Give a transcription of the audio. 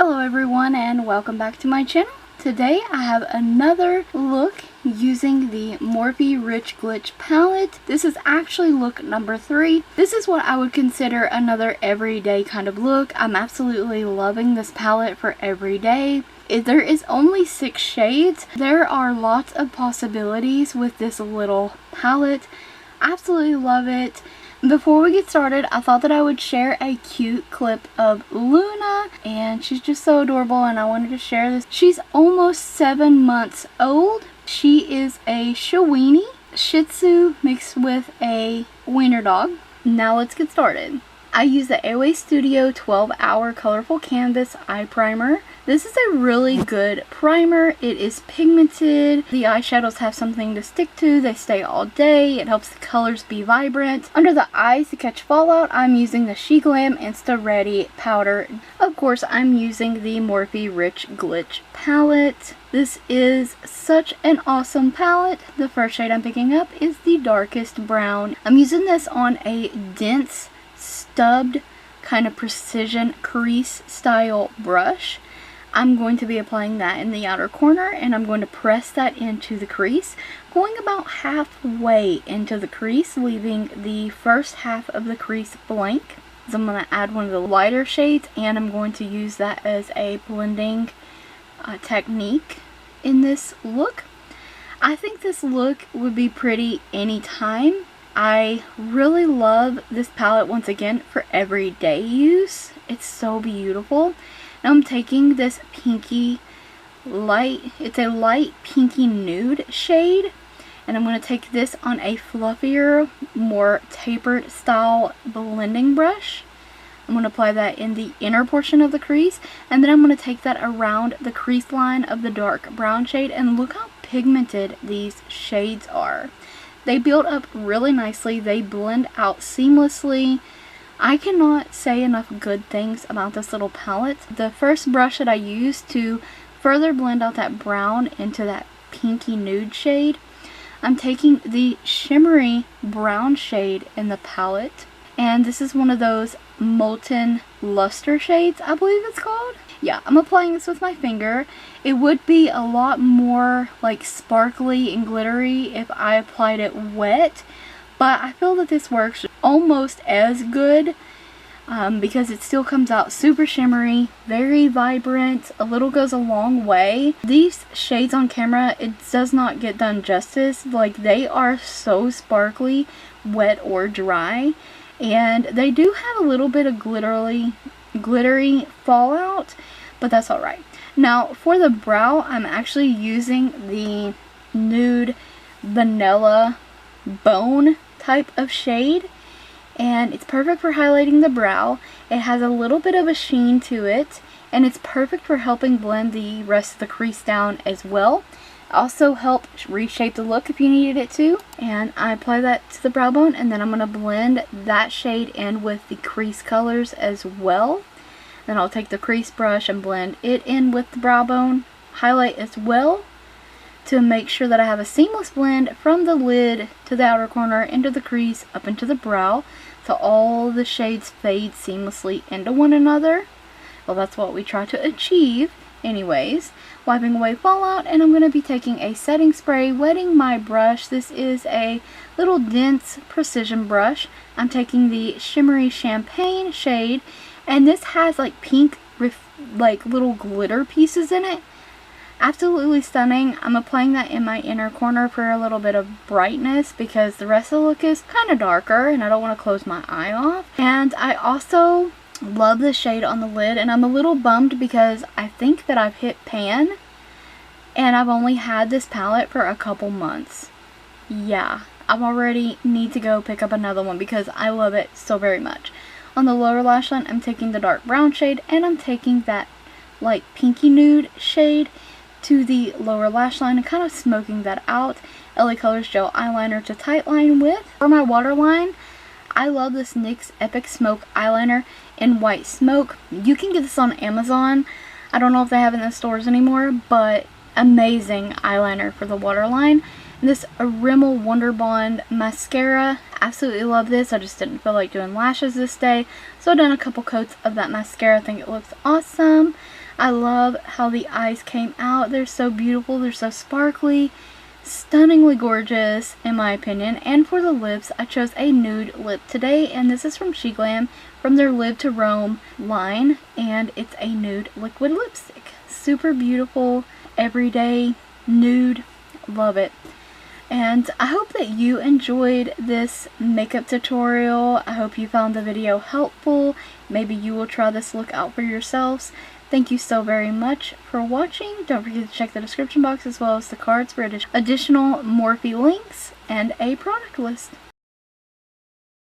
Hello everyone and welcome back to my channel. Today I have another look using the Morphe Rich Glitch palette. This is actually look number 3. This is what I would consider another everyday kind of look. I'm absolutely loving this palette for everyday. There is only 6 shades. There are lots of possibilities with this little palette. Absolutely love it. Before we get started, I thought that I would share a cute clip of Luna, and she's just so adorable and I wanted to share this. She's almost 7 months old. She is a Shawini Shih Tzu mixed with a wiener dog. Now let's get started. I use the AOA Studio 12-Hour Colorful Canvas Eye Primer. This is a really good primer. It is pigmented. The eyeshadows have something to stick to. They stay all day. It helps the colors be vibrant. Under the eyes to catch fallout, I'm using the Sheglam Insta Ready powder. Of course, I'm using the Morphe Rich Glitch palette. This is such an awesome palette. The first shade I'm picking up is the darkest brown. I'm using this on a dense, stubbed, kind of precision crease style brush. I'm going to be applying that in the outer corner and I'm going to press that into the crease, going about halfway into the crease, leaving the first half of the crease blank. So I'm going to add one of the lighter shades and I'm going to use that as a blending technique in this look. I think this look would be pretty anytime. I really love this palette once again for everyday use. It's so beautiful. Now I'm taking this pinky light, it's a light pinky nude shade, and I'm going to take this on a fluffier, more tapered style blending brush. I'm going to apply that in the inner portion of the crease, and then I'm going to take that around the crease line of the dark brown shade, and look how pigmented these shades are. They build up really nicely, they blend out seamlessly. I cannot say enough good things about this little palette. The first brush that I used to further blend out that brown into that pinky nude shade, I'm taking the shimmery brown shade in the palette, and this is one of those molten luster shades, I believe it's called. Yeah, I'm applying this with my finger. It would be a lot more like sparkly and glittery if I applied it wet, but I feel that this works almost as good because it still comes out super shimmery, very vibrant. A little goes a long way. These shades on camera, it does not get done justice. Like, they are so sparkly, wet or dry, and they do have a little bit of glittery fallout, but that's alright. Now for the brow, I'm actually using the nude vanilla bone type of shade, and it's perfect for highlighting the brow. It has a little bit of a sheen to it, and it's perfect for helping blend the rest of the crease down as well. Also help reshape the look if you needed it to. And I apply that to the brow bone, and then I'm going to blend that shade in with the crease colors as well. Then I'll take the crease brush and blend it in with the brow bone, highlight as well, to make sure that I have a seamless blend from the lid to the outer corner, into the crease, up into the brow, so all the shades fade seamlessly into one another. Well, that's what we try to achieve anyways. Wiping away fallout, and I'm going to be taking a setting spray, wetting my brush. This is a little dense precision brush. I'm taking the shimmery champagne shade, and this has like pink like little glitter pieces in it. Absolutely stunning. I'm applying that in my inner corner for a little bit of brightness because the rest of the look is kind of darker and I don't want to close my eye off. And I also love the shade on the lid, and I'm a little bummed because I think that I've hit pan and I've only had this palette for a couple months. Yeah, I already need to go pick up another one because I love it so very much. On the lower lash line, I'm taking the dark brown shade, and I'm taking that light pinky nude shade to the lower lash line and kind of smoking that out. LaColors gel eyeliner to tightline with. For my waterline, I love this NYX Epic Smoke eyeliner in White Smoke. You can get this on Amazon. I don't know if they have it in the stores anymore, but amazing eyeliner for the waterline. This Rimmel Wonder Bond mascara. Absolutely love this. I just didn't feel like doing lashes this day, so I've done a couple coats of that mascara. I think it looks awesome. I love how the eyes came out. They're so beautiful. They're so sparkly. Stunningly gorgeous in my opinion. And for the lips, I chose a nude lip today, and this is from Sheglam from their Live to Roam line, and it's a nude liquid lipstick. Super beautiful, everyday nude. Love it. And I hope that you enjoyed this makeup tutorial. I hope you found the video helpful. Maybe you will try this look out for yourselves. Thank you so very much for watching. Don't forget to check the description box as well as the cards for additional Morphe links and a product list.